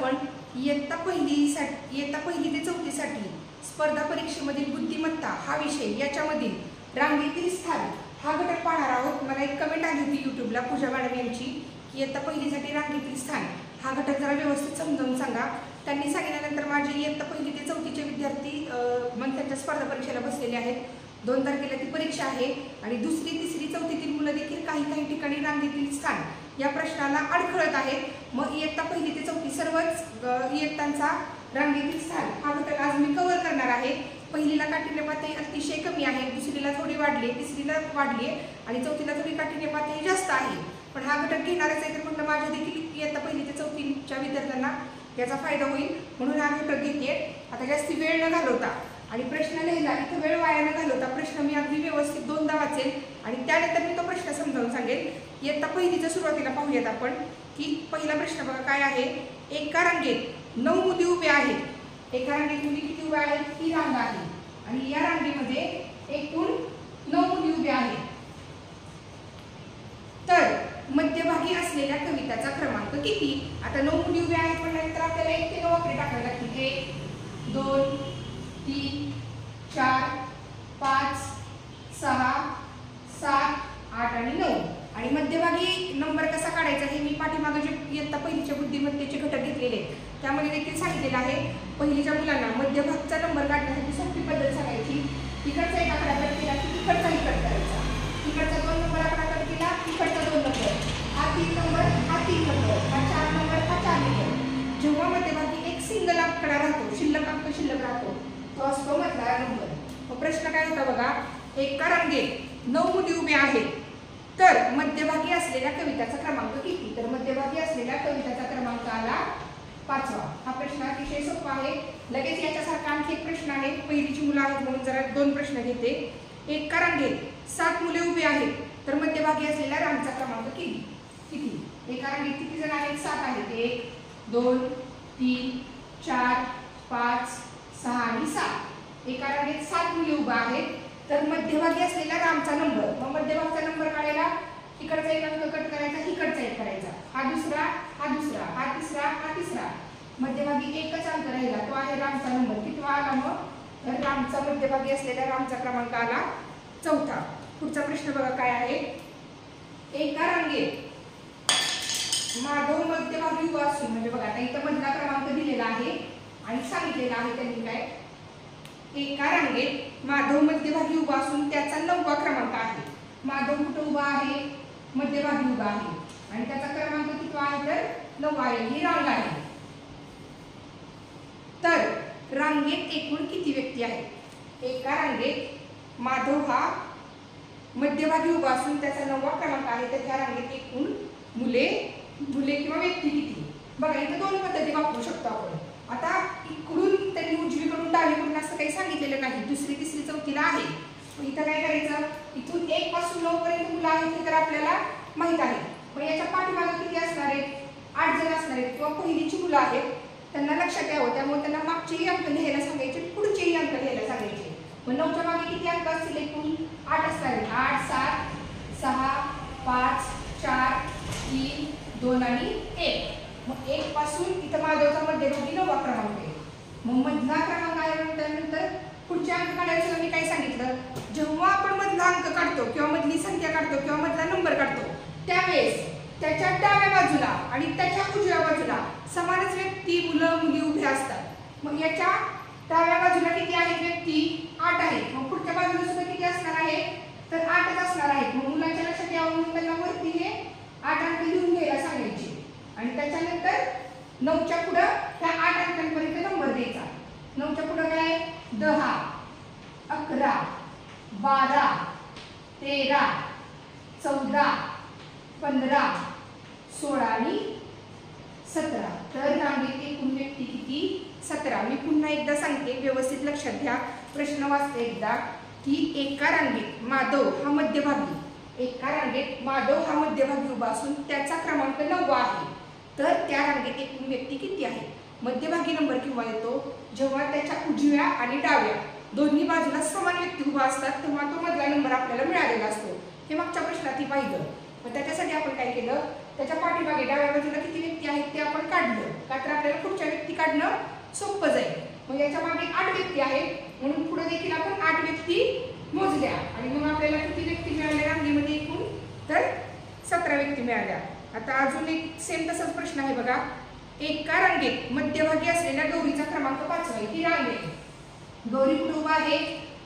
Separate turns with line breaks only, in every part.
आपण इयत्ता पहिली ते चौथीसाठी स्पर्धा परीक्षेमधील बुद्धिमत्ता हा विषय याच्यामधील रांगेतील स्थान हा घटक पाहणार आहोत। मला एक कमेंट आली होती यूट्यूबला पूजा मॅडम यांची की इयत्ता पहिलीसाठी रांगेतील स्थान हा घटक जरा व्यवस्थित समजावून सांगा। त्यांनी सांगितल्यानंतर माझे इयत्ता पहिली ते चौथीचे विद्यार्थी मग त्यांच्या स्पर्धा परीक्षेला बसलेले आहेत। 2 तारखेला ती परीक्षा आहे आणि दुसरी तिसरी चौथीतील मुलं देखील काही ठिकाणी रांगेतील स्थान या प्रश्नाला अडखळत आहेत। मग इयत्ता पहिली ते चौथी सर्वच इयत्तांचा रांगेतील स्थान हा घटक आज मी कव्हर करणार आहे। पहिलीला काठिण्य पातळी अतिशय कमी आहे, दुसरीला थोडी वाढली, तिसरीला वाढली आणि चौथीला थोडी काठिण्य पातळी जास्त आहे। पण हा घटक घेणारच आहे तर म्हटलं माझ्या देखील इयत्ता पहिली ते चौथीच्या विद्यार्थ्यांना याचा फायदा होईल म्हणून हा घटक घेते। आता जास्ती वेळ न घालवता आणि प्रश्न लिहिला इथं वेळ वाया न घालवता प्रश्न मी अगदी व्यवस्थित 2दा वाचेल आणि त्यानंतर मी तो प्रश्न समजावून सांगेल। इयत्ता पहिलीच्या सुरुवातीला पाहूयात आपण की पहिला प्रश्न बघा काय आहे। एका रांगेत 9 मुली उभ्या आहेत। एका रांगेत मुली किती उभ्या आहेत? ही रांग आहे आणि या रांगेमध्ये एकूण 9 मुली उभ्या आहेत। तर मध्यभागी असलेल्या कविताचा क्रमांक किती? आता 9 मुली उभ्या आहेत म्हटल्यानंतर आपल्याला 1 ते 9 आकडे टाकावे लागतील। 1 2 3 4 5 6 7 8 आणि 9 आणि मध्यभागी नंबर कसा काढायचा हे मी पाठीमागे जे इयत्ता पहिलीच्या बुद्धिमत्तेचे घटक घेतलेले आहेत त्यामध्ये देखील सांगितलेलं आहे। पहिलीच्या मुलांना मध्यभागचा नंबर काढण्यासाठी सोपी पद्धत सांगायची। इकडचा एक आकडा कट केला की इकडचाही कट करायचा, इकडचा 2 नंबर आकडा कट केला इकडचा 2 नंबर, हा 3 नंबर हा 3 नंबर, हा 4 नंबर हा 4 नंबर। जेव्हा मध्यभागी एक सिंगल आकडा राहतो शिल्लक राहतो तो असतो मधला नंबर। मग प्रश्न काय होता बघा, एका रांगेत 9 मुली उभ्या आहेत तर मध्यभागी असलेल्या कविताचा क्रमांक किती? तर मध्यभागी असलेल्या कविताचा क्रमांक आला 5वा। हा प्रश्न अतिशय सोपा आहे। लगेच याच्यासारखा आणखी एक प्रश्न आहे, पहिलीची मुलं आहेत म्हणून जरा 2 प्रश्न घेते। एका रांगेत 7 मुले उभी आहेत तर मध्यभागी असलेल्या रांगचा क्रमांक किती? एका रांगेत किती जण आहेत? 7 आहेत। 1 2 3 4 5 6 आणि 7। एका रांगेत 7 मुले उभा आहेत तर मध्यभागी असलेल्या रामचा नंबर, मग मध्यभागचा नंबर काढायला इकडचा एक अंक कट करायचा इकडचा एक करायचा, हा दुसरा हा तिसरा हा तिसरा, मध्यभागी एकच अंक राहिला तो आहे रामचा नंबर। कितवा आला? मग तर रामचा मध्यभागी असलेल्या रामचा क्रमांक आला 4था। पुढचा प्रश्न बघा काय आहे। एका रांगेत माधव मध्यभागी उभा असून म्हणजे बघा आता इथं मधला क्रमांक दिलेला आहे आणि सांगितलेला आहे त्यांनी काय, एका रांगेत माधव मध्यभागी उभा असून त्याचा 9वा क्रमांक आहे। माधव कुठे उभा आहे? मध्यभागी उभा आहे आणि त्याचा क्रमांक किती आहे? तर 9 आहे। ही रांग आहे। तर रांगेत एकूण किती व्यक्ती आहेत? एका रांगेत माधव हा मध्यभागी उभा असून त्याचा 9वा क्रमांक आहे तर त्या रांगेत एकूण मुले किंवा व्यक्ती किती? बघा इथे 2 पद्धती वापरू शकतो आपण। आता इकडून त्यांनी उजवीकडून डावीकडून असं काही सांगितलेलं नाही, दुसरी तिसरी चौथीला आहे। इथं काय करायचं, इथून 1 पासून 9 पर्यंत मुलं आहेत हे तर आपल्याला माहित आहे। पण याच्या पाठीमागे किती असणार आहेत? 8 जण असणार आहेत किंवा पहिलीची मुलं आहेत त्यांना लक्षात यावं त्यामुळे त्यांना मागचेही अंक लिहायला सांगायचे पुढचेही अंक लिहायला सांगायचे। मग 9च्या मागे किती अंक असतील? एकूण 8 असणार आहेत। 8 7 6 5 4 3 2 आणि 1। मग 1 पासून इथं माधवचा मध्यभागी 9वा क्रमांक आहे। मग मधला क्रमांक आहे त्यानंतर पुढचे अंक काढायचं मी काय सांगितलं, जेव्हा आपण मधला अंक काढतो किंवा मधली संख्या काढतो किंवा मधला नंबर काढतो त्यावेळेस त्याच्या डाव्या बाजूला आणि त्याच्या उजव्या बाजूला समानच व्यक्ती मुलं मुली उभे असतात। मग याच्या डाव्या बाजूला किती आहेत व्यक्ती? 8 आहेत। मग पुढच्या बाजूला सुद्धा किती असणार आहे? तर 8च असणार आहेत। मग मुलांच्या लक्षात यावं म्हणून त्यांना वरती हे 8 अंक लिहून घ्यायला सांगायचे आणि त्याच्यानंतर 9च्या पुढे त्या 8 अंकांपर्यंत नंबर द्यायचा। 9च्या पुढे काय? 10 11 12 13 14 15 16 आणि 17। तर रांगेत एकूण व्यक्ती किती? 17। मी पुन्हा एकदा सांगते व्यवस्थित लक्षात घ्या, प्रश्न वाचते एकदा की एका रांगेत माधव हा मध्यभागी उभा असून त्याचा क्रमांक 9वा आहे तर त्या रांगेत एकूण व्यक्ती किती आहे? मध्यभागी नंबर केव्हा येतो? जेव्हा त्याच्या उजव्या आणि डाव्या दोन्ही बाजूला समान व्यक्ती उभा असतात तेव्हा तो मधला नंबर आपल्याला मिळालेला असतो। हे मागच्या प्रश्नात पाहिलं। मग त्याच्यासाठी आपण काय केलं, त्याच्या पाठीमागे डाव्या बाजूला किती व्यक्ती आहेत ते आपण काढलं का तर आपल्याला पुढच्या व्यक्ती काढणं सोपं जाईल. मग याच्या मागे 8 व्यक्ती आहेत म्हणून पुढे देखील आपण 8 व्यक्ती मोजल्या आणि मग आपल्याला किती व्यक्ती मिळाल्या रांगेमध्ये एकूण तर 17 व्यक्ती मिळाल्या. आता अजून एक सेम तसाच प्रश्न आहे बघा. एका रांगेत मध्यभागी असलेल्या गौरीचा क्रमांक 5 आहे. ही रांग आहे, गौरी कुठे उभा आहे,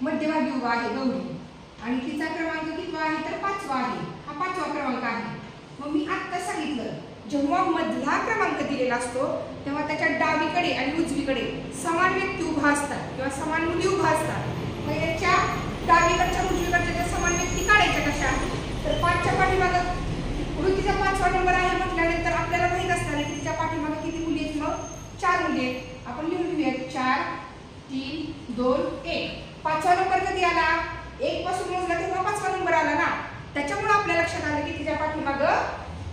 मध्यभागी उभा आहे गौरी आणि तिचा क्रमांक कितवा आहे तर 5वा आहे. हा 5वा क्रमांक आहे. मग मी आत्ता सांगितलं जेव्हा मधला क्रमांक दिलेला असतो तेव्हा त्याच्या डावीकडे आणि उजवीकडे समान व्यक्ती उभा असतात किंवा समान मुली उभा असतात. मग याच्या डावीकडच्या उजवीकडच्या त्या समान व्यक्ती काढायच्या कशा तर 5च्या पाठीमागं तिचा 5वा नंबर आहे म्हटल्यानंतर आपल्याला माहित असणार आहे की तिच्या पाठीमागे किती मुली आहेत. मग 4 मुली आहेत. आपण लिहून घेऊयात 4 3 2 1. 5वा नंबर कधी आला 1 पासून मोजला तेव्हा 5वा नंबर आला ना. त्याच्यामुळे आपल्या लक्षात आलं की तिच्या पाठीमागं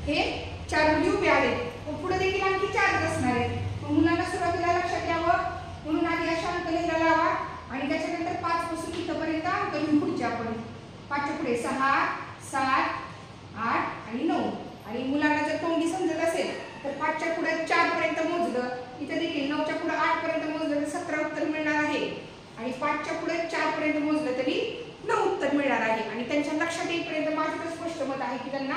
हे 4 मुली उभे आहेत. पुढे देखील आणखी 4 असणार आहेत. मुलांना सुरुवातीला लक्षात यावं म्हणून आधी अशा अंक लिहायला लावा आणि त्याच्यानंतर 5 पासून इथपर्यंत अंक लिहून पुढचे आपण 5च्या पुढे 6 7 8 आणि 9 आणि मुलांना जर तोंडी समजत असेल तर 5च्या पुढे 4 पर्यंत मोजलं इथे देखील 9च्या पुढे 8 पर्यंत मोजलं तर 17 उत्तर मिळणार आहे आणि 5च्या पुढे 4 पर्यंत मोजलं तरी 9 उत्तर मिळणार आहे. आणि त्यांच्या लक्षात येईपर्यंत माझं तर स्पष्ट मत आहे की त्यांना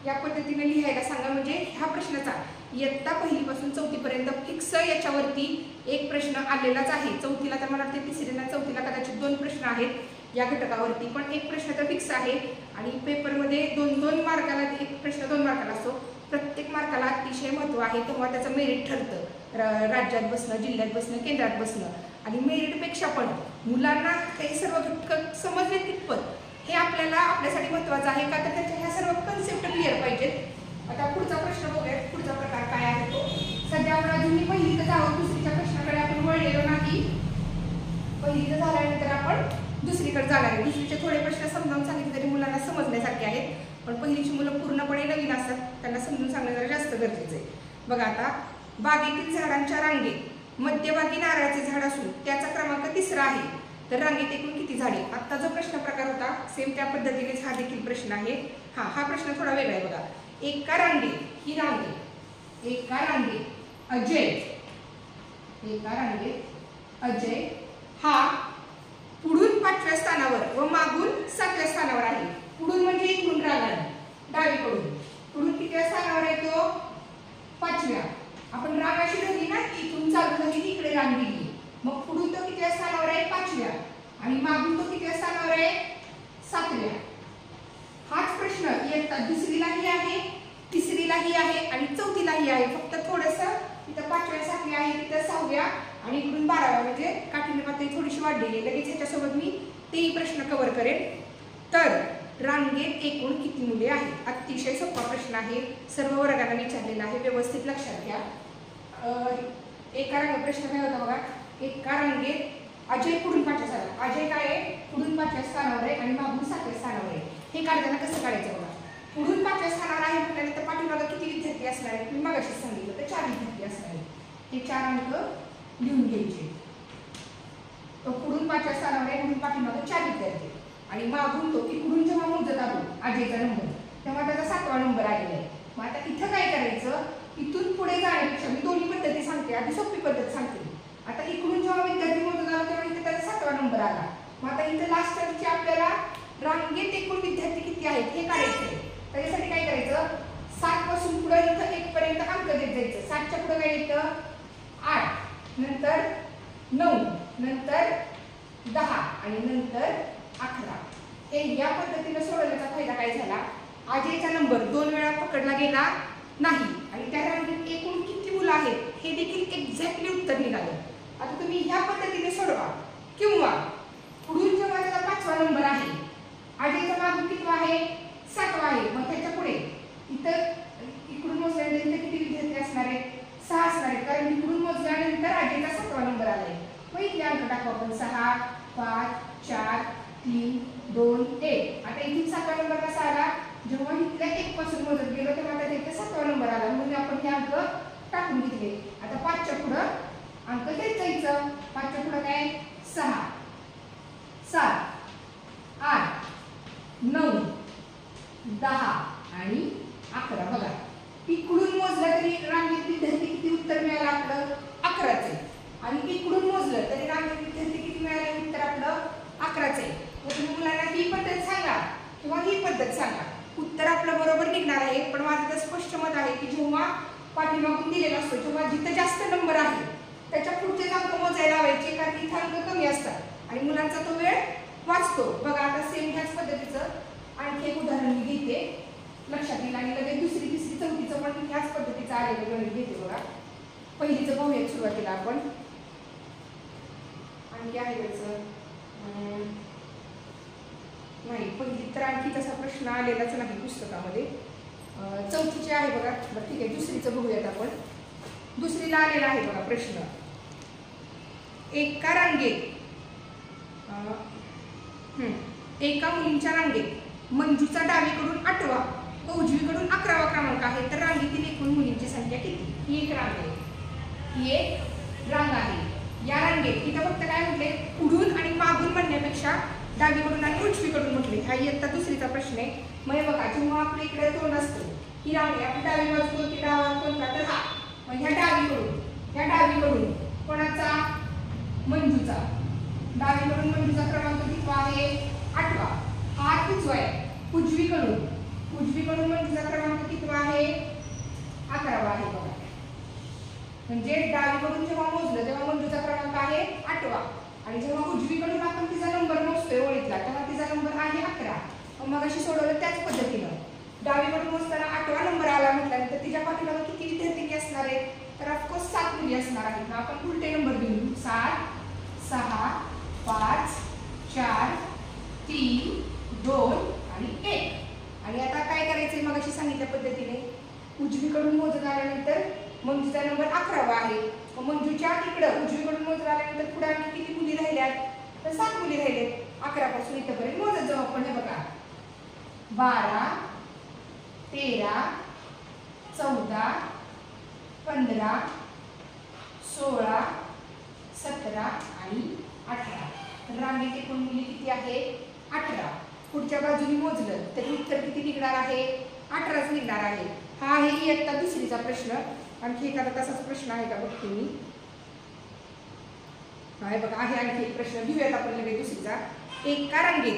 या पद्धतीने लिहायला सांगा म्हणजे ह्या प्रश्नाचा इयत्ता 1ली पासून 4थी पर्यंत फिक्स याच्यावरती एक प्रश्न आलेलाच आहे. 4थीला तर मला वाटते 3री आणि 4थीला कदाचित 2 प्रश्न आहेत या घटकावरती पण एक प्रश्न तर फिक्स आहे आणि पेपरमध्ये 2-2 मार्काला एक प्रश्न 2 मार्काला असतो. प्रत्येक मार्काला अतिशय महत्त्व आहे तेव्हा त्याचं मेरिट ठरतं. राज्यात बसणं, जिल्ह्यात बसणं, केंद्रात बसणं आणि मेरिटपेक्षा पण मुलांना हे सर्व घटक समजले कितपत हे आपल्याला आपल्यासाठी महत्त्वाचं आहे का तर त्याच्या ह्या सर्व कन्सेप्ट क्लिअर पाहिजेत. आता पुढचा प्रश्न बघूया. पुढचा प्रकार काय आहे तो सध्या आपण अजून पहिलीतच आहोत. दुसरीच्या प्रश्नाकडे आपण वळलेलो नाही. पहिलीचं झाल्यानंतर आपण दुसरीकडे जाणार आहे. दुसरीचे थोडे प्रश्न समजावून सांगितले तरी मुलांना समजण्यासारखे आहेत पण पहिलीची मुलं पूर्णपणे नवीन असतात त्यांना समजून सांगणं जरा जास्त गरजेचं आहे. बघा आता बागेतील झाडांच्या रांगेत मध्यभागी नारळाचे झाड असून त्याचा क्रमांक 3रा आहे तर रांगेत एकूण किती झाडे. आता जो प्रश्न प्रकार होता सेम त्या पद्धतीनेच हा देखील प्रश्न आहे. हा प्रश्न थोडा वेगळा आहे. बघा एका रांगेत ही रांगेत एका रांगेत अजय हा पुढून 5व्या स्थानावर व मागून 7व्या स्थानावर आहे. पुढून म्हणजे इकडून रांग आहे डावीकडून. पुढून कितव्या स्थानावर आहे तो 5व्या. आपण रांग अशी धरली ना इथून चालू झाली इकडे रांग गेली मग पुढून तो कितव्या स्थानावर आहे 5व्या आणि मागून तो कितव्या स्थानावर आहे 7व्या. हाच प्रश्न इयत्ता 2रीलाही आहे, 3रीलाही आहे आणि 4थीलाही आहे. फक्त थोडंसं इथं 5व्या 7व्या आहे तिथं 6व्या आणि इकडून 12व्या म्हणजे काठीण्य पातळी थोडीशी वाढलेली आहे. लगेच ह्याच्यासोबत मी तेही प्रश्न कव्हर करेन. तर रांगेत एकूण किती मुले आहेत. अतिशय सोपा प्रश्न आहे. सर्व वर्गाला विचारलेला आहे. व्यवस्थित लक्षात घ्या. एका रांगेत प्रश्न काय होता बघा. एका रांगेत अजय पुढून 5व्या स्थानावर. अजय काय आहे पुढून 5व्या स्थानावर आहे आणि मागून 7व्या स्थानावर आहे. हे काढताना कसं काढायचं बघा. पुढून 5व्या स्थानावर आहे म्हटल्यानंतर पाठीमागे किती विद्यार्थी असणार आहेत मी मगाशीच सांगितलं तर 4 विद्यार्थी असणार आहेत. हे 4 अंक लिहून घ्यायचे. तो पुढून 5व्या स्थानावर आहे म्हणून पाठीमागे 4 विद्यार्थी आणि मागून तो इकडून जेव्हा मोजत आलो अजयचा नंबर तेव्हा त्याचा 7वा नंबर आलेला आहे. मग आता इथं काय करायचं इथून पुढे जाण्यापेक्षा मी दोन्ही पद्धती सांगते. आधी सोपी पद्धत सांगते. आता इकडून जेव्हा विद्यार्थी मोजत आलो तेव्हा इथे त्याचा 7वा नंबर आला. मग आता इथे लास्ट टर्मची आपल्याला रांगेत एकूण विद्यार्थी किती आहेत हे काढायचं आहे. त्याच्यासाठी काय करायचं 7 पासून पुढे इथं 1 पर्यंत अंक देत जायचं. 7च्या पुढे काय येतं 8 नंतर 9 नंतर 10 आणि नंतर 11. हे या पद्धतीने सोडवण्याचा फायदा काय झाला अजयचा नंबर 2 वेळा पकडला गेला नाही आणि त्या रांगेत एकूण किती मुलं आहेत हे देखील एक्झॅक्टली उत्तर निघालं. आता तुम्ही ह्या पद्धतीने सोडवा किंवा पुढून जेव्हा त्याचा 5वा नंबर आहे अजयचा मागून कितवा आहे 7वा आहे मग त्याच्या पुढे इथं इकडून मोजल्यानंतर इथे किती विद्यार्थी असणार आहेत 6 असणार आहेत कारण इकडून मोजल्यानंतर अजयचा 7वा नंबर आलाय. मग इथले अंक टाकू आपण 6 5 4 3 2 1. आता इथून 7वा नंबर कसा आला जेव्हा इथल्या 1 पासून मोजत गेलो तेव्हा आता इथे 7वा नंबर आला म्हणून आपण हे अंक टाकून घेतले. आता 5च्या पुढे अंक देत जायचं. 5च्या पुढे काय 6 7 8 9 10 आणि 11. बघा मिळालं आपलं 11च आहे आणि इकडून मोजलं तरी रांगेत विद्यार्थी किती मिळाले उत्तर आपलं 11च आहे. मग तुम्ही मुलांना ही पद्धत सांगा किंवा ही पद्धत सांगा, उत्तर आपलं बरोबर निघणार आहे. पण माझं तर स्पष्ट मत आहे की जेव्हा पाठीमागून दिलेला असतो तेव्हा जिथं जास्त नंबर आहे त्याच्या पुढचे अंक मोजायला लावायचे, कारण इथं अंक कमी असतात आणि मुलांचा तो वेळ वाचतो. बघा आता सेम ह्याच पद्धतीचं आणखी एक उदाहरण मी घेते लक्षात येईल आणि लगेच दुसरी तिसरी चौथीचं पण ह्याच पद्धतीचं आलेलं गणित घेते. बघा पहिलीचं पाहूया सुरुवातीला आपण. आणखी आहे त्याचं नाही, पहिली तर आणखी तसा प्रश्न आलेलाच नाही पुस्तकामध्ये. चौथीची आहे बघा. बरं ठीक आहे, दुसरीचं बघूयात आपण. दुसरीला आलेला आहे बघा प्रश्न. एका रांगेत एका मुलींच्या रांगेत मंजूचा डावीकडून 8वा व उजवीकडून 11वा क्रमांक आहे, तर रांगेतील एकूण मुलींची संख्या किती? ही एक रांग आहे, ही एक रांग आहे. या रांगेत इथं फक्त काय म्हटले, पुढून आणि मागून म्हणण्यापेक्षा डावीकडून आणि उजवीकडून म्हटले. हा इयत्ता दुसरीचा प्रश्न आहे. मग बघा जेव्हा आपल्या इकडे तोंड असतं ही रांग आहे, आपली डावी बाजू कोणती, डावा कोणता तर हा. मग ह्या डावीकडून कोणाचा? मंजूचा. डावीकडून मंजूचा क्रमांक किती आहे? 8वा. हा उजवा आहे. उजवीकडून मंजूचा क्रमांक किती आहे? 11वा आहे बघा. म्हणजे डावीकडून जेव्हा मोजलं तेव्हा मंजूचा क्रमांक आहे 8वा आणि जेव्हा उजवीकडून आपण तिचा नंबर मोजतोय ओळीतला तेव्हा तिचा नंबर आहे 11. मग अशी सोडवलं त्याच पद्धतीनं. डावीकडून मोजताना 8वा नंबर आला म्हटल्यानंतर तिच्या पाठीमागे किती विद्यार्थी असणार आहेत? तर ऑफकोर्स 7 मुली असणार आहेत. आपण उलटे नंबर घेऊ. 7, 6, 5, 4, 3, 2 आणि 1. आणि आता काय करायचंय मग अशी सांगितल्या पद्धतीने उजवीकडून मोजत आल्यानंतर मंजूचा नंबर 11वा आहे. मंजूच्या इकडं उजवीकडून मोजत आल्यानंतर पुढे आणखी किती मुली राहिल्यात? तर 7 मुली राहिलेत. 11 पासून इथपर्यंत मोजत जाऊ आपण. हे बघा 12, 13, 14, 15, 16, 17 आणि 18. रांगेत एकूण मुली किती आहे? 18. पुढच्या बाजूने मोजलं तर उत्तर किती निघणार आहे? 18च निघणार आहे. हा आहे इयत्ता दुसरीचा प्रश्न. आणखी एखादा तसाच प्रश्न आहे का बघते मी. आहे बघा, आहे आणखी एक प्रश्न. घेऊयात आपण लगेच दुसरीचा. एका रांगेत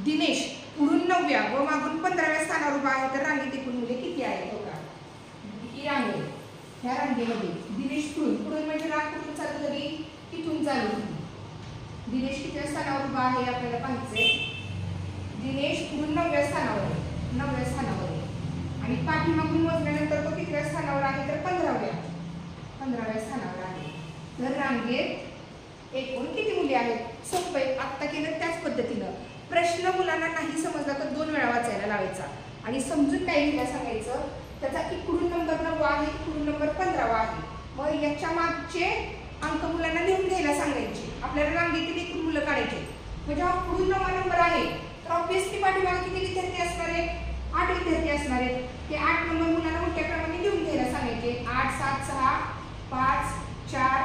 दिनेश पुढून 9व्या व मागून 15व्या स्थानावर उभा आहे, तर रांगेत एकूण मुले किती आहेत? बघा ही रांग आहे. ह्या रांगेमध्ये दिनेश पुढून म्हणजे रांग कुठून चालू झाली? इथून चालू झाली. दिनेश किती स्थानावर उभा आहे आपल्याला पाहायचंय. दिनेश पुढून 9व्या स्थानावर आहे. आणि पाठीमागून मोजल्यानंतर तो कितव्या स्थानावर आहे? तर 15व्या स्थानावर आहे. तर रांगेत एकूण किती मुली आहेत? सोपं आहे. आत्ता केलं त्याच पद्धतीनं. प्रश्न मुलांना नाही समजला तर 2 वेळा वाचायला लावायचा आणि समजून काय लिहिला सांगायचं. त्याचा इकडून नंबर 9 आहे, इकडून नंबर 15वा आहे. मग याच्या मागचे अंक मुलांना लिहून घ्यायला सांगायचे. आपल्याला रांगेतील एकूण मुलं काढायचे. म्हणजे हा पुढून 9वा नंबर आहे तर ऑब्विसली पाठीमागे किती विद्यार्थी असणार आहेत? 8 विद्यार्थी असणार आहेत. ते 8 नंबर मुलांना मोठ्या क्रमाने लिहून घ्यायला सांगायचे. 8, 7, 6, 5, 4,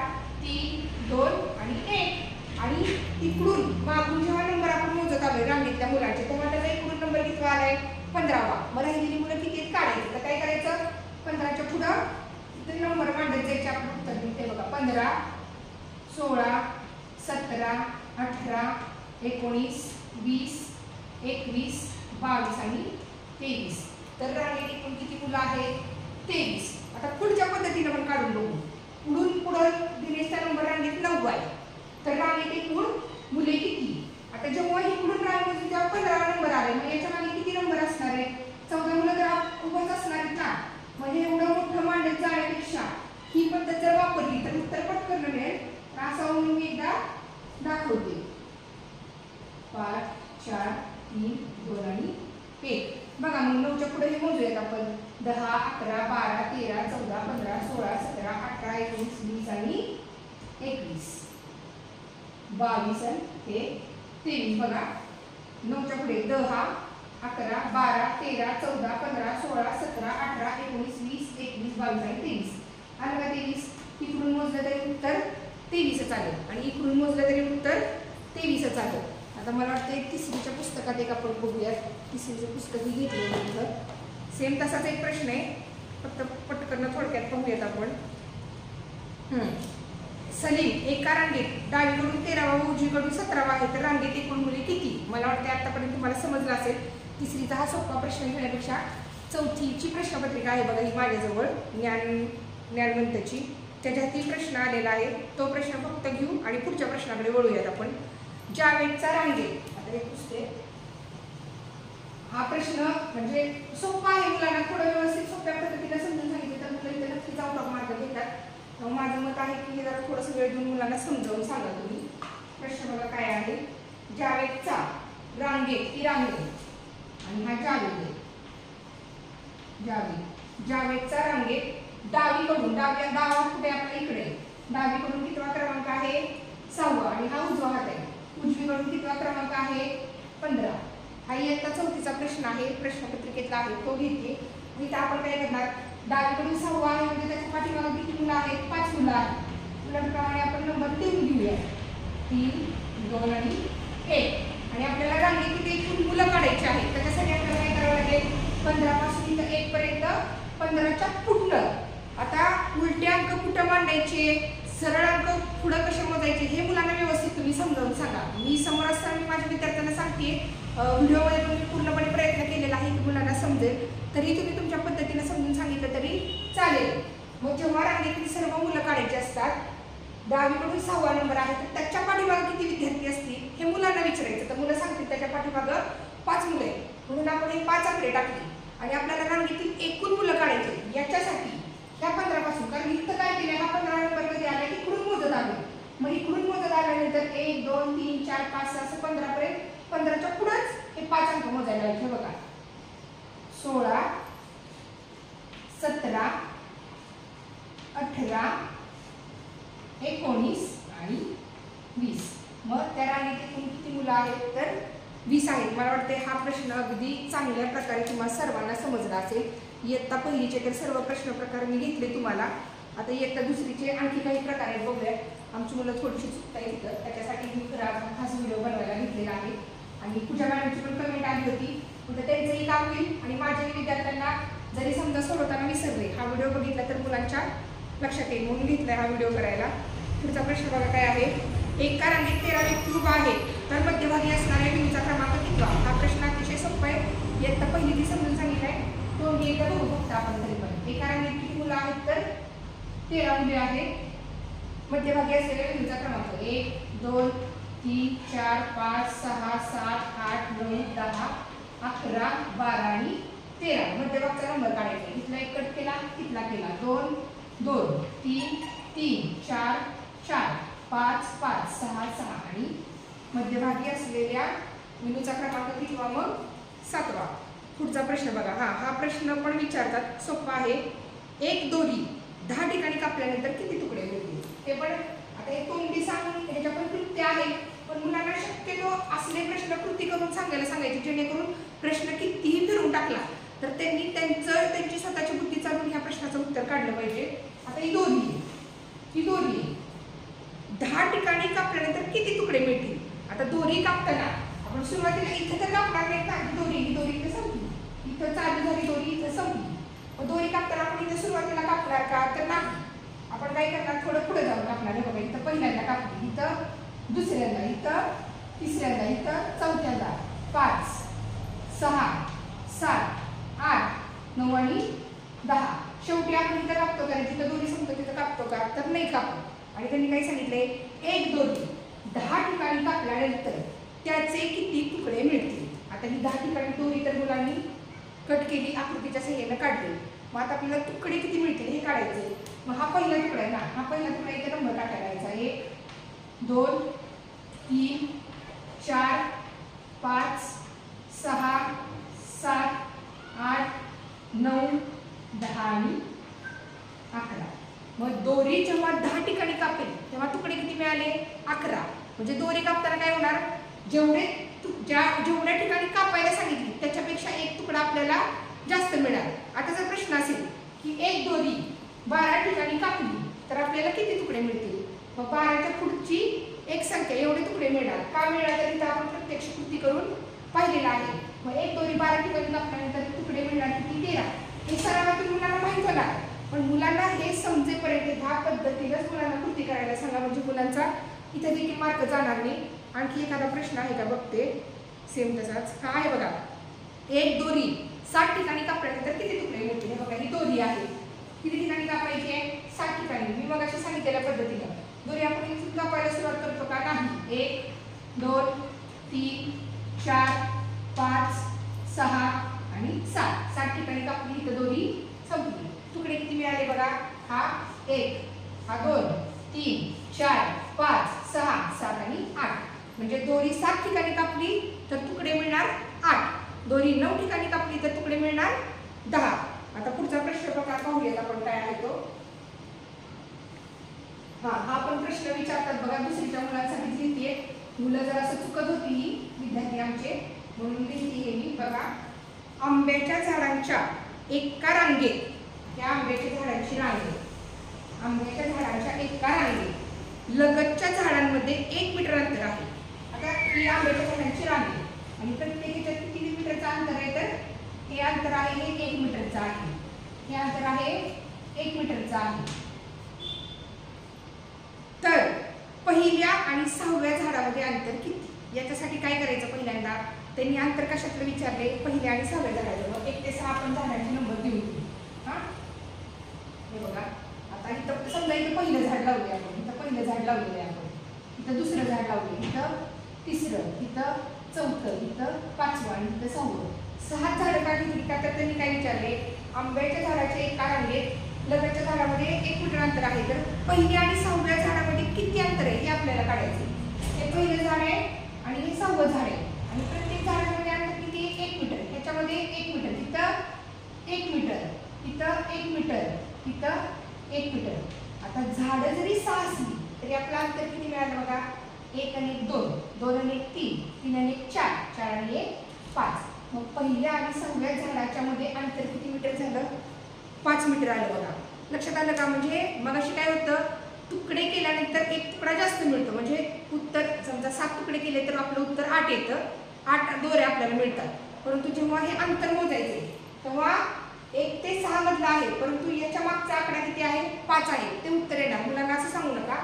3, 2 आणि 1. आणि इकडून मागून जेव्हा नंबर आपण मोजत आलोय रांगेतल्या मुलांचे तेव्हा त्याचा इकडून नंबर किती आलाय? 15वा. मग राहिलेली मुलं किती आहेत काढायचं. तर काय करायचं? 15च्या पुढं तिथे नंबर मांडत जायचे. आपण उत्तर देते बघा 15, 16, 17, 18, 19, 20, 21, 22 आणि 23. तर रांगेत एकूण किती मुलं आहेत? 23. आता पुढच्या पद्धतीने आपण काढून बघू. पुढं दिनेशचा नंबर रांगेत 9 आहे. तर रांगेत एकूण मुले किती? आता जेव्हा इकडून रांग मोजली तेव्हा 15वा नंबर आलाय. मग याच्या मागे किती नंबर असणार आहे? 14 मुलं तर उभंच असणार आहेत ना. म्हणजे एवढं मोठं मांडत जाण्यापेक्षा ही पद्धत जर वापरली तर उत्तर पटकन मिळेल. असं म्हणून मी एकदा दाखवते. 5, 4, 3, 2 आणि 1. बघा मग 9च्या पुढे हे मोजूयात आपण. 10, 11, 12, 13, 14, 15, 16, 17, 18, 19, 20 आणि 21, 22 आणि 23. बघा 9च्या पुढे 10, 11, 12, 13, 14, 15, 16, 17, 18, 19, 20, 21, 22 आणि 23. आलं का 23? इकडून मोजलं तरी उत्तर 23च आलं आणि इकडून मोजलं तरी उत्तर 23च आलं. आता मला वाटतं तिसरीच्या पुस्तकात एक आपण बघूयात. तिसरीचं पुस्तक ही घेतलं. सेम तसाच एक प्रश्न आहे, फक्त पटकन थोडक्यात पाहूयात आपण. सलीम एका रांगेत डावीकडून 13वा उजवीकडून 17वा आहे, तर रांगेत एकूण मुले किती? मला वाटते आतापर्यंत तुम्हाला समजलं असेल. तिसरीचा हा सोपा प्रश्न घेण्यापेक्षा चौथीची प्रश्नपत्रिका आहे बघा ही माझ्याजवळ, ज्ञानवंतची. त्याच्यातील प्रश्न आलेला आहे. तो प्रश्न फक्त घेऊ आणि पुढच्या प्रश्नाकडे वळूयात आपण. जावेदचा रांगेत, आता हे पुसते. हा प्रश्न म्हणजे सोपा आहे, मुलांना थोडं व्यवस्थित सोप्या पद्धतीने समजून सांगितलं तर मुलं इथे नक्कीच आउट ऑफ मार्क घेतात. माझं मत आहे की हे जरा थोडंसं वेळ देऊन मुलांना समजावून सांगा तुम्ही. प्रश्न बघा काय आहे. जावेदचा रांगेत, ही रांगेत आणि हा जावेद आहे. जावेदचा रांगेत डावीकडून, डावा कुठे आपल्या इकडे, डावीकडून कितवा क्रमांक आहे? 6वा आणि हा उजवा हात आहे. उजवीकडून कितवा क्रमांक आहे? 15. हा इयत्ता चौथीचा प्रश्न आहे, प्रश्नपत्रिकेतला आहे, तो घेते. इथं आपण काय करणार, डावीकडून 6वा आहे म्हणजे त्याच्या पाठीमागे किती मुलं आहेत? 5 मुलं आहेत. मुलांप्रमाणे आपण नंबर 3 घेऊया. 3, 2 आणि 1. आणि आपल्याला रांगेत किती एकूण मुलं काढायची आहेत. त्याच्यासाठी आपल्याला काय करावं लागेल? 15 पासून इथं 1 पर्यंत 15च्या पुढं. आता उलटे अंक कुठं मांडायचे, सरळ अंक पुढं कसे मोजायचे हे मुलांना व्यवस्थित तुम्ही समजावून सांगा. मी समोर असताना मी माझ्या विद्यार्थ्यांना सांगते, व्हिडिओमध्ये तुम्ही पूर्णपणे प्रयत्न केलेला आहे की मुलांना समजेल. तरी तुम्ही तुमच्या पद्धतीने समजून सांगितलं तरी चालेल. मग जेव्हा रांगेतील सर्व मुलं काढायची असतात, डावीकडून 6वा नंबर आहे तर त्याच्या पाठीमागं किती विद्यार्थी असतील हे मुलांना विचारायचं. तर मुलं सांगतील त्याच्या पाठीमागं 5 मुलं आहेत, म्हणून आपण हे 5 आकडे टाकले आणि आपल्याला रांगेतील एकूण मुलं काढायचे. याच्यासाठी ह्या 15 पासून, कारण इथं काय केलं, हा 15 नंबर कधी आला इकडून मोजत आलो. मग इकडून मोजत आल्यानंतर 1, 2, 3, 4, 5, 6 असं 15 पर्यंत, 15च्या पुढंच हे 5 अंक मोजायला लावायचे. बघा 16, 17, 18, 19 आणि 20. मग त्या रांगेत एकूण किती मुलं आहेत? तर 20 आहेत. मला वाटते हा प्रश्न अगदी चांगल्या प्रकारे तुम्हाला सर्वांना समजला असेल. इयत्ता पहिलीचे तर सर्व प्रश्न प्रकार मी घेतले तुम्हाला. आता इयत्ता दुसरीचे आणखी काही प्रकार आहेत, बघूया. आमची मुलं थोडीशी चुकता येतं, त्याच्यासाठी मी खास व्हिडिओ बनवायला घेतलेला आहे. आणि पूजा मॅडमची पण कमेंट आली होती, म्हणजे त्यांचंही काम होईल आणि माझ्याही विद्यार्थ्यांना जरी समजा सोडवताना विसरले, हा व्हिडिओ बघितला तर मुलांच्या लक्षात येईल म्हणून घेतलाय हा व्हिडिओ करायला. पुढचा प्रश्न बघा काय आहे. एका रांगेत 13 व्यक्ती उभा आहे तर मध्यभागी असणाऱ्या बिंदूचा क्रमांक कितवा? हा प्रश्न अतिशय सोपा आहे, इयत्ता पहिली समजून सांगितलाय. तो मी एकदा बघू फक्त आपण तरी पण. एका रांगेत किती मुलं आहेत? तर 13 मुले आहेत. मध्यभागी असलेल्या बिंदूचा क्रमांक 1, 2, 3, 4, 5, 6, 7, 8, 9, 10, 11, 12 आणि 13. मध्यभागचा नंबर काढायचा. इथला एक कट केला, तिथला केला. 2, 2, 3, 3, 4, 4, 5, 5, 6, 6 आणि मध्यभागी असलेल्या बिंदूचा क्रमांक कितवा? मग 7वा. पुढचा प्रश्न बघा. हा प्रश्न पण विचारतात, सोपा आहे. एक दोरी 10 ठिकाणी कापल्यानंतर किती तुकडे मिळतील? ते पण आता हे तोंडी सांगून ह्याच्या पण कृत्य आहे, पण मुलांना शक्यतो असले प्रश्न कृती करून सांगायचे, जेणेकरून प्रश्न कितीही फिरून टाकला तर त्यांनी त्यांची स्वतःची बुद्धी चालून ह्या प्रश्नाचं उत्तर काढलं पाहिजे. आता ही दोरी 10 ठिकाणी कापल्यानंतर किती तुकडे मिळतील? आता दोरी कापताना आपण सुरुवातीला इथे तर कापणार नाही ना, ही दोरी इथे संपली, इथं चालू झाली दोरी, इथं संपली. मग दोरी कापताना आपण इथे सुरुवातीला कापणार का? तर नाही. आपण काय करणार, थोडं पुढे जाऊन कापणार. हे बघा, इथं पहिल्यांदा कापली, इथं दुसऱ्यांदा, इथं तिसऱ्यांदा, इथं चौथ्यांदा, 5, 6, 7, 8, 9 आणि 10. शेवटी आपण इथं कापतो का? जिथं दोरी संपतो तिथं कापतो का? तर नाही कापतो. आणि त्यांनी काय सांगितलंय, एक दोरी 10 ठिकाणी कापल्यानंतर त्याचे किती तुकडे मिळतील? आता ही 10 ठिकाणी दोरी तर मुलांनी कट केली, आकृतीच्या सहाय्याने काढली. मग आता आपल्याला तुकडे किती मिळतील हे काढायचे. मग हा पहिला तुकडा आहे ना, हा पहिला तुकडा इथे नंबर टाकायचा. 1, 2, 3, 4, 5, 6, 7, 8, 9, 10 आणि 11. मग दोरी जेव्हा 10 ठिकाणी कापेल तेव्हा तुकडे किती मिळाले? 11. म्हणजे दोरी कापताना काय होणार, जेवढ्या ठिकाणी कापायला सांगितली त्याच्यापेक्षा एक तुकडा आपल्याला जास्त मिळाला. आता जर प्रश्न असेल की एक दोरी 12 ठिकाणी कापली तर आपल्याला किती तुकडे मिळतील? मग 12च्या पुढची एक संख्या एवढे तुकडे मिळणार. का मिळणार? तर इथं आपण प्रत्यक्ष कृती करून पाहिलेलं आहे. मग एक दोरी 12 ठिकाणी कापल्यानंतर तुकडे मिळणार किती? 13. हे सरावातून मुलांना माहित होणार पण मुलांना हे समजेपर्यंत ह्या पद्धतीनंच मुलांना कृती करायला सांगा, म्हणजे मुलांचा इथे देखील मार्क जाणार नाही. आणखी एखादा प्रश्न आहे का बघते, सेम तसाच. हा आहे बघा, एक दोरी 60 ठिकाणी कापल्यानंतर किती तुकडे मिळतील. हे बघा, ही दोरी आहे, किती ठिकाणी कापायची आहे, 60 ठिकाणी. मी मगाशी सांगितलेल्या पद्धतीनं दोरी आपण इथून कापायला सुरुवात करतो का, नाही. 1 2 3 4 5 6 आणि 7. 7 ठिकाणी कापली, इथं दोरी संपली. तुकडे किती मिळाले बघा, हा 1, हा 2 3 4 5 6 7 आणि 8. म्हणजे दोरी 7 ठिकाणी कापली तर तुकडे मिळणार 8. दोरी 9 ठिकाणी कापली तर तुकडे मिळणार 10. आता पुढचा प्रश्न बघा, पाहूयात आपण काय आहे तो. हा पण प्रश्न विचारतात बघा, दुसरीच्या मुलांसाठी लिहिते. मुलं जर असं चुकत होती विद्यार्थी आमचे, म्हणून लिहिते मी. बघा, आंब्याच्या झाडांच्या एका रांगेत, त्या आंब्याच्या झाडांची रांग, आंब्याच्या झाडांच्या एका रांगेत लगतच्या झाडांमध्ये 1 मीटर अंतर आहे. आता ही आंब्याच्या झाडांची रांग आहे आणि प्रत्येक ह्याच्यात किती मीटरचं अंतर आहे, तर हे अंतर आहे हे 1 मीटरचं आहे, हे अंतर आहे 1 मीटरचं आहे. तर पहिल्या आणि 6व्या झाडामध्ये अंतर किती, याच्यासाठी काय करायचं, पहिल्यांदा त्यांनी अंतर कशातलं विचारले, पहिल्या आणि 6व्या झाडाचं. 1 ते 6 आपण झाडांचे नंबर देऊ. हा, हे बघा, आता इथं समजा इथं पहिलं झाड लावले आपण, इथं पहिलं झाड लावलेलं आहे आपण, इथं दुसरं झाड लावले, इथं तिसरं, इथं चौथं, इथं 5वं आणि इथं 6वं. 6 झाडं का घेतली का, तर त्यांनी काय विचारले, आंब्याच्या झाडाच्या एका रांगेत लगतच्या झाडामध्ये 1 मीटर अंतर आहे, तर पहिल्या आणि 6व्या झाडामध्ये किती अंतर आहे हे आपल्याला काढायचं. हे पहिलं झाड आहे आणि हे 6वं झाड आहे आणि प्रत्येक झाडामध्ये अंतर किती आहे, 1 मीटर. ह्याच्यामध्ये 1 मीटर, तिथं 1 मीटर, तिथं 1 मीटर, तिथं 1 मीटर. आता झाडं जरी 6 असली तरी आपलं अंतर किती मिळालं बघा, 1 आणि 1 2, 2 आणि 1 3, 3 आणि 1 4, 4 आणि 1 5. मग पहिल्या आणि 6व्या झाडाच्या मध्ये अंतर किती मीटर झालं, 5 मीटर आलं बघा. लक्षात आलं का, म्हणजे मग अशी काय होतं, तुकडे केल्यानंतर 1 तुकडा जास्त मिळतो. म्हणजे उत्तर समजा 7 तुकडे केले तर आपलं उत्तर 8 येतं, 8 दोऱ्या आपल्याला मिळतात. परंतु जेव्हा हे अंतर मोजायचे तेव्हा 1 ते 6 मधला आहे, परंतु याच्या मागचा आकडा किती आहे, 5 आहे, ते उत्तर येणार. मुलांना असं सांगू नका,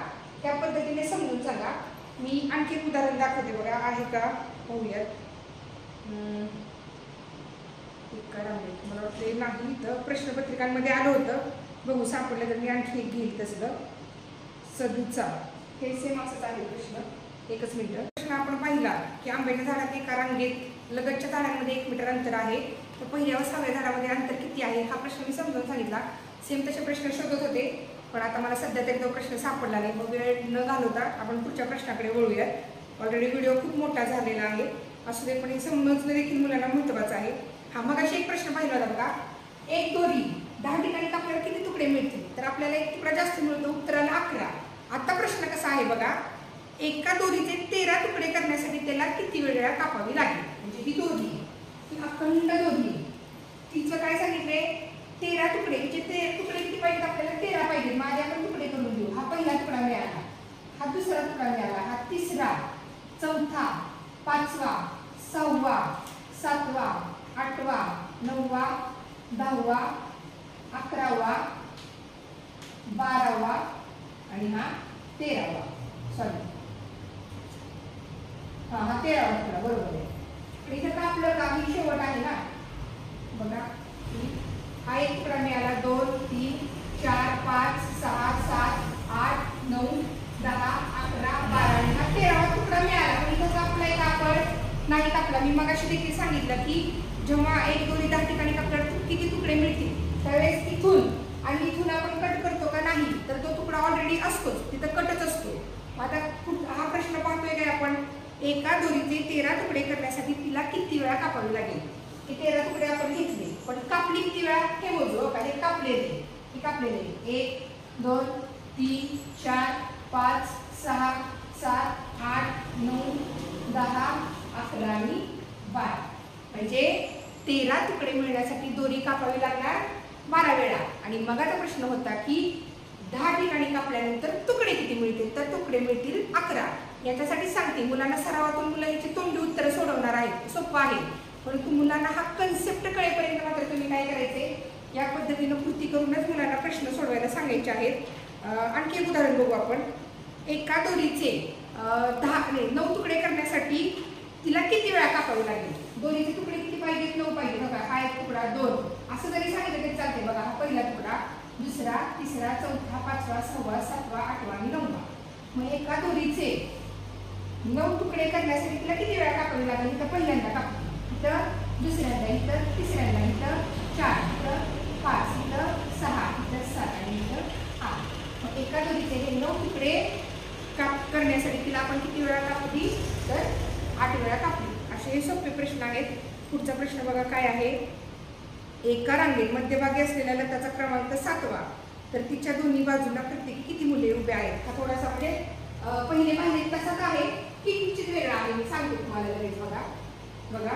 त्या पद्धतीने समजून सांगा. मी आणखी एक उदाहरण दाखवते बघा, आहे का पाहूयात. मला वाटतं नाही, इथं प्रश्नपत्रिकांमध्ये आलं होतं, बघू सापडलं तर मी आणखी एक घेईल. तसलं सदूचा हे सेम असंच आहे प्रश्न. एकच मिनिट. प्रश्न आपण पाहिला की आंब्याच्या झाडात एका रांगेत लगतच्या झाडांमध्ये 1 मीटर अंतर आहे, तर पहिल्या व 6व्या झाडामध्ये अंतर किती आहे, हा प्रश्न मी समजावून सांगितला. सेम तसे प्रश्न शोधत होते, पण आता मला सध्या तरी तो प्रश्न सापडला नाही. मग वेळ न घालवता आपण पुढच्या प्रश्नाकडे वळूयात. ऑलरेडी व्हिडिओ खूप मोठा झालेला आहे, असू दे, पण हे समजणं देखील मुलांना महत्त्वाचं आहे. हा मग अशी एक प्रश्न पाहिला होता बघा, एक दोरी 10 ठिकाणी कापल्यावर किती तुकडे मिळतील, तर आपल्याला 1 तुकडा जास्त मिळतो, उत्तराला 11. आता प्रश्न कसा आहे बघा, एका दोरीचे 13 तुकडे करण्यासाठी त्याला किती वेळा कापावी लागेल. म्हणजे ही दोरी, ही अखंड दोरी, तिचं काय सांगितलंय, 13 तुकडे. म्हणजे तुकडे किती पाहिजेत आपल्याला, 13 पाहिजे. माझे आपण तुकडे करून देऊ. हा पहिला तुकडा मिळाला, हा दुसरा तुकडा मिळाला, हा तिसरा, चौथा, 5वा, 6वा, 7वा, 8वा, 9वा, 10वा, 11वा, 12वा आणि हा 13वा. सॉरी, हा 13वा तुकडा, बरोबर आहे. इथं का आपलं काही शेवट आहे ना बघा, हा 1 तुकडा मिळाला, 2 3 4 5 6 7 8 9 10 11 12 आणि हा 13वा तुकडा मिळाला. पण इथं आपला एक आपण नाही कापला. मी मगाशी देखील सांगितलं की जेव्हा एक दोरी 10 ठिकाणी कापल्यावर किती तुकडे मिळतील, त्यावेळेस इथून आणि इथून आपण कट करतो का नाही, तर तो तुकडा ऑलरेडी असतोच, तिथं कटच असतो. आता हा प्रश्न पाहतोय काय आपण, एका दोरीचे 13 तुकडे करण्यासाठी तिला किती वेळा कापावी लागेल. हे 13 तुकडे आपण घेतले, पण कापली किती वेळा हे मोजू का. हे कापलेले, हे कापलेले 1 2 3 4 5 6 7 8 9 10 11 आणि 12. म्हणजे 13 तुकडे मिळण्यासाठी दोरी कापावी लागणार 12 वेळा. आणि मगाचा प्रश्न होता की 10 ठिकाणी कापल्यानंतर तुकडे किती मिळतील, तर तुकडे मिळतील 11. याच्यासाठी सांगते, मुलांना सरावातून मुलं याची तोंडी उत्तरं सोडवणार आहेत, सोपं आहे. परंतु मुलांना हा कन्सेप्ट कळेपर्यंत मात्र तुम्ही काय करायचे, या पद्धतीनं कृती करूनच मुलांना प्रश्न सोडवायला सांगायचे आहेत। आणखी एक उदाहरण बघू आपण। एका दोरीचे 9 तुकडे करण्यासाठी तिला किती वेळा कापावे लागेल? दोरीचे तुकडे किती पाहिजेत? 9 पाहिजे बघा। हा एक तुकडा 2 असं जरी सांगितलं तरी चालते बघा। हा पहिला तुकडा, दुसरा, तिसरा, चौथा, पाचवा, सहावा, सातवा, आठवा आणि 9वा। मग एका दोरीचे 9 तुकडे करण्यासाठी तिला किती वेळा कापावे लागेल? इथं पहिल्यांदा कापली, इथं दुसऱ्यांदा, इथं तिसऱ्यांदा, इथं 4, इथं 5, इथं 6, इथं 7 आणि इथं 8। मग एका दोरीचे हे 9 तुकडे करण्यासाठी तिला आपण किती वेळा कापली? तर 8 वेळा कापली। असे हे सोपे प्रश्न आहेत। पुढचा प्रश्न बघा काय आहे। एका रांगेत मध्यभागी असलेल्या लताचा क्रमांक 7वा, तर तिच्या दोन्ही बाजूला प्रत्येकी किती मुले उभे आहेत? हा थोडासा म्हणजे पहिले पाहिले तसाच आहे, किंचित वेगळा आहे। मी सांगते तुम्हाला लगेच बघा। बघा,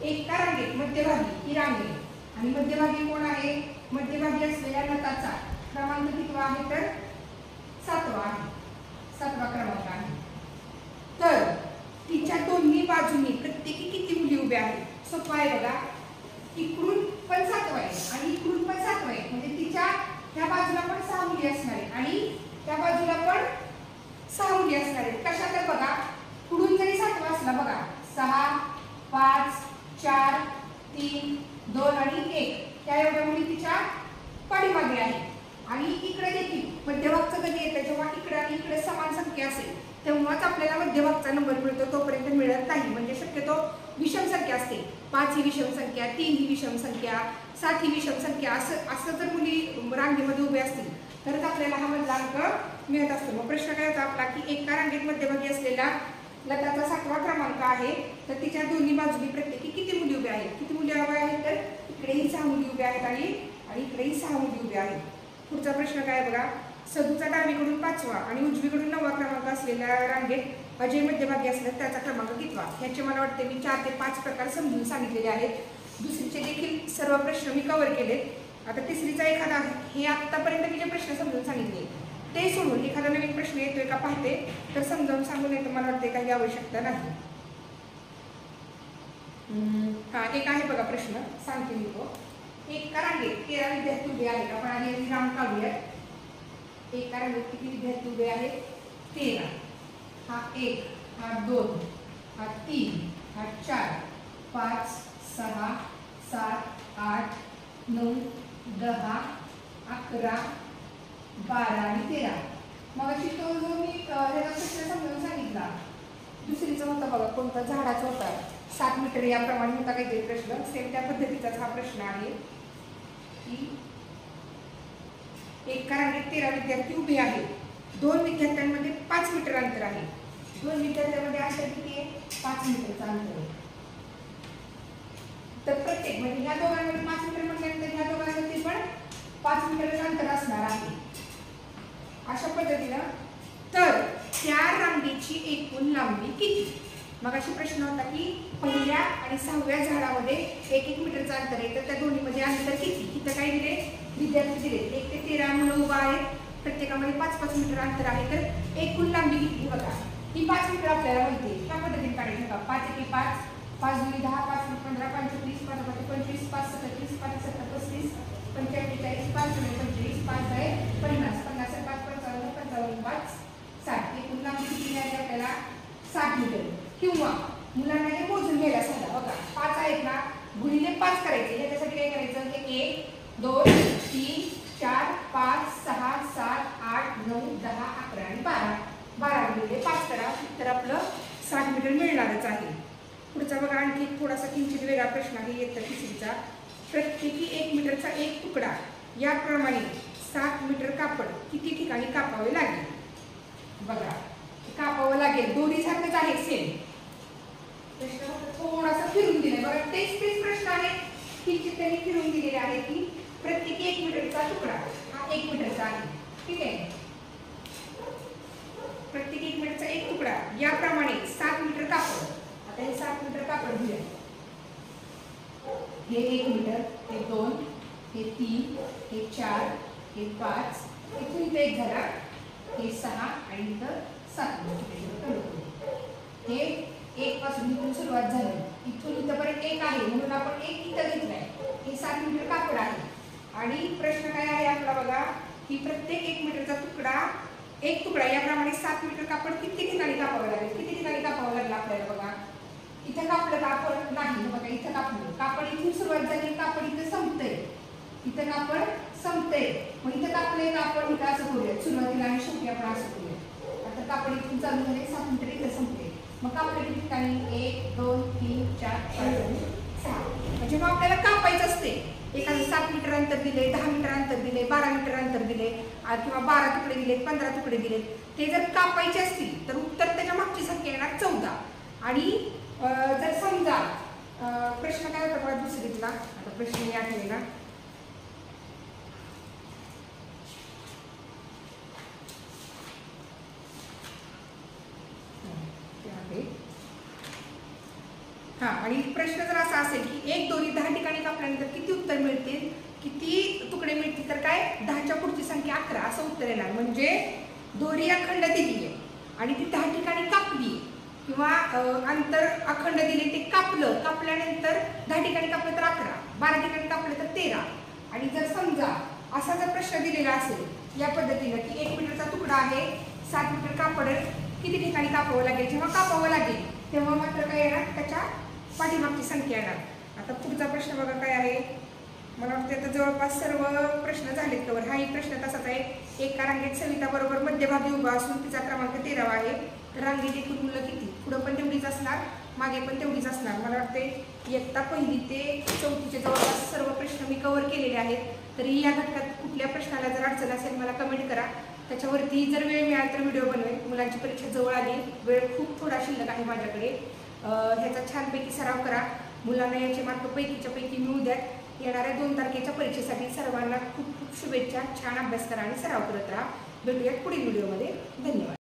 एका रांगेत मध्यभागी ही रांग आहे आणि मध्यभागी कोण आहे? मध्यभागी असलेल्या लताचा क्रमांक कितवा आहे? तर 7वा आहे, 7वा क्रमांक आहे। तर तिच्या दोन्ही बाजूनी प्रत्येकी किती मुली उभ्या आहेत? सोपं आहे बघा। इकडून पण 7वा आहे आणि इकडून पण 7वा आहे, म्हणजे तिच्या त्या बाजूला पण 6 मुली असणार आहेत आणि त्या बाजूला पण 6 मुली असणार आहेत। कशा? तर बघा, पुढून जरी 7वा असला बघा, 6, 5, 4, 3, 2 आणि 1 त्या एवढ्या मुली तिच्या पाठीमागे आहेत। आणि इकडे देखील मध्यभागचं कधी येतं? जेव्हा इकडे आणि इकडे समान संख्या असेल तेव्हाच आपल्याला मध्यभागचा नंबर मिळतो, तोपर्यंत मिळत नाही। म्हणजे शक्यतो विषम संख्या असते। 5 ही विषम संख्या, 3 ही विषम संख्या, 7 ही विषम संख्या, असं जर मुली रांगेमध्ये उभे असतील तरच आपल्याला हा मधला अंक मिळत असतो। मग प्रश्न काय होता आपला की एका रांगेत मध्यभागी असलेला लताचा 7वा क्रमांक आहे, तर तिच्या दोन्ही बाजूनी प्रत्येकी किती मुली उभ्या आहेत? किती मुली उभ्या आहेत? तर इकडेही 6 मुली उभ्या आहेत आणि इकडेही 6 मुली उभ्या आहेत। पुढचा प्रश्न काय बघा। सदूचा डावीकडून 5वा आणि उजवीकडून 9वा क्रमांक असलेल्या रांगेत अजय मध्यभागी असल्यास त्याचा क्रमांक कितवा? ह्याचे मला वाटते मी 4 ते 5 प्रकार समजून सांगितलेले आहेत। दुसरीचे देखील सर्व प्रश्न मी कव्हर केलेत। आता तिसरीचा एखादा हे आतापर्यंत मी जे प्रश्न समजून सांगितले ते सोडून एखादा नवीन प्रश्न येतोय का पाहते, तर समजावून सांगून येतं मला वाटते काही आवश्यकता नाही। हा एक आहे बघा प्रश्न, सांगते मी तो। एका रांगेत 13 विद्यार्थी उभे आहेत। आपण आधी रांग काढूया। एका रांगेत किती विद्यार्थी उभे आहेत? 13। हा 1, हा 2, हा 3, हा 4, 5, 6, 7, 8, 9, 10, 11, 12 आणि 13। मग अशी तो जो मी ह्याचा प्रश्न समजावून सांगितला, दुसरीचा होता बघा कोणता? झाडाचा होता, 7 मीटर याप्रमाणे होता काहीतरी प्रश्न। सेम त्या पद्धतीचाच हा प्रश्न आहे की एका रांगेत 13 विद्यार्थी उभे आहेत। 2 विद्यार्थ्यांमध्ये 5 मीटर अंतर आहे। 2 विद्यार्थ्यांमध्ये अंतर किती आहे? 5 मीटरचं अंतर आहे। तर प्रत्येक म्हणजे ह्या दोघांमध्ये 5 मीटर म्हटल्यानंतर ह्या दोघांमध्ये पण 5 मीटरचं अंतर असणार आहे अशा पद्धतीनं। तर त्या रांगेची एकूण लांबी किती? मग अशी प्रश्न होता की पहिल्या आणि 6व्या झाडामध्ये 1-1 मीटरचं अंतर आहे, तर त्या दोन्हीमध्ये अंतर किती? इथं काय दिले? विद्यार्थी दिले 1 ते 13 मुलं उभा आहेत, प्रत्येकामध्ये 5-5 मीटर अंतर आहे। तर एकूण लांबी किती बघा, ही 5 मीटर आपल्याला माहिती आहे। त्या पद्धतीने काढायचं का? 5 × 5, 5 × 10, 5 × 15, 5 × 20, 5 × 25, 5 × 30, 5 × 35, 5 × 40, 5 × 25, 5 × 50, 50 × 5 55, 55 × 5 60। एकूण लांबी किती मिळाली आपल्याला? 60 मीटर। किंवा मुलांना हे मोजून घ्यायला सांगा बघा, 5 आहेत ना, गुणिले 5 करायचे। याच्यासाठी काय करायचं? 1, 2, 3, 4, 5, 6, 7, 8, 9, 10, 11 आणि 12। 12 गुणिले 5 करा, तर आपलं 60 मीटर मिळणारच आहे। पुढचा बघा आणखी थोडासा किंचित वेगळा प्रश्न आहे येत्या तिसरीचा। प्रत्येकी 1 मीटरचा एक तुकडा याप्रमाणे 7 मीटर कापड किती ठिकाणी कापावे लागेल? बघा, कापावं लागेल, दोरीसारखंच आहे सेम। प्रश्न थोडासा फिरून दिलाय बघा, तेच प्रश्न आहे, किंचित त्यांनी फिरून दिलेले आहे की प्रत्येकी 1 मीटरचा तुकडा हा 1 मीटरचा आहे, ठीक आहे। प्रत्येक 1 मीटरचा एक तुकडा याप्रमाणे 7 मीटर कापड। आता हे 7 मीटर कापड घेऊया। हे 1 मीटर, हे 2, हे 3, हे 4, हे 5, इथून इथे 1 झाला, हे 6 आणि इथं 7 मीटर। हे 1 पासून इथून सुरुवात झाली, इथून इथपर्यंत 1 आहे म्हणून आपण 1 इथं घेतलाय। हे 7 मीटर कापड आहे आणि प्रश्न काय आहे आपला बघा की प्रत्येक 1 मीटरचा तुकडा एक तुकडा याप्रमाणे 7 मीटर कापड किती ठिकाणी कापावं लागेल, किती ठिकाणी कापावं लागलं आपल्याला बघा. इथं कापलं कापड नाही बघा, इथं कापलं कापड, इथून सुरुवात झाली कापड इथं संपतंय, इथं कापड संपतंय, मग इथं कापलंय कापड इथं असं करूया सुरुवातीला आणि शेवटी आपण असं करूया. आता कापड इथून चालू झाले 7 मीटर इथं संपले, मग कापड किती ठिकाणी 1 2 3 4 5 6. म्हणजे मग आपल्याला कापायचं असते एखादं 7 मीटर अंतर दिले, 10 मीटर अंतर दिले, 12 मीटर अंतर दिले किंवा 12 तुकडे दिले, 15 तुकडे दिले, ते जर कापायचे असतील तर उत्तर त्याच्या मागची संख्या येणार 14. आणि जर समजा प्रश्न काय होता बघा दुसरीतला, आता प्रश्न मी आठवलेला हा. आणि प्रश्न जर असा असेल की एक दोरी 10 ठिकाणी कापल्यानंतर किती उत्तर मिळतील, किती तुकडे मिळतील, तर काय 10च्या पुढची संख्या 11 असं उत्तर येणार. म्हणजे दोरी अखंड दिली आहे आणि ती 10 ठिकाणी कापली किंवा अंतर अखंड दिले, ते कापलं, कापल्यानंतर 10 ठिकाणी कापलं तर 11, 12 ठिकाणी कापलं तर 13. आणि जर समजा असा जर प्रश्न दिलेला असेल या पद्धतीनं की 1 मीटरचा तुकडा आहे, 7 मीटर कापड किती ठिकाणी कापावं लागेल, जेव्हा कापावं लागेल तेव्हा मात्र काय येणार, त्याच्या पाठीमागची संख्या येणार. आता पुढचा प्रश्न बघा काय आहे, मला वाटतं आता जवळपास सर्व प्रश्न झालेत कवर. हाही प्रश्न तसाच आहे. एका रांगेत सविता बरोबर मध्यभागी उभा असून तिचा क्रमांक 13 आहे. रांगेत एकूण मुलं किती, पुढं पण तेवढीच असणार, मागे पण तेवढीच असणार. मला वाटते इयत्ता 1ली ते 4थीचे जवळपास सर्व प्रश्न मी कव्हर केलेले आहेत. तरी या घटकात कुठल्या प्रश्नाला जर अडचण असेल मला कमेंट करा, त्याच्यावरती जर वेळ मिळाला तर व्हिडिओ बनवेल. मुलांची परीक्षा जवळ आली, वेळ खूप थोडा शिल्लक आहे माझ्याकडे. ह्याचा छानपैकी सराव करा, मुलांना याचे मार्क पैकीच्या पैकी मिळू द्या. येणाऱ्या 2 तारखेच्या परीक्षेसाठी सर्वांना खूप खूप शुभेच्छा. छान अभ्यास करा आणि सराव करत राहा. भेटूयात पुढील व्हिडिओमध्ये.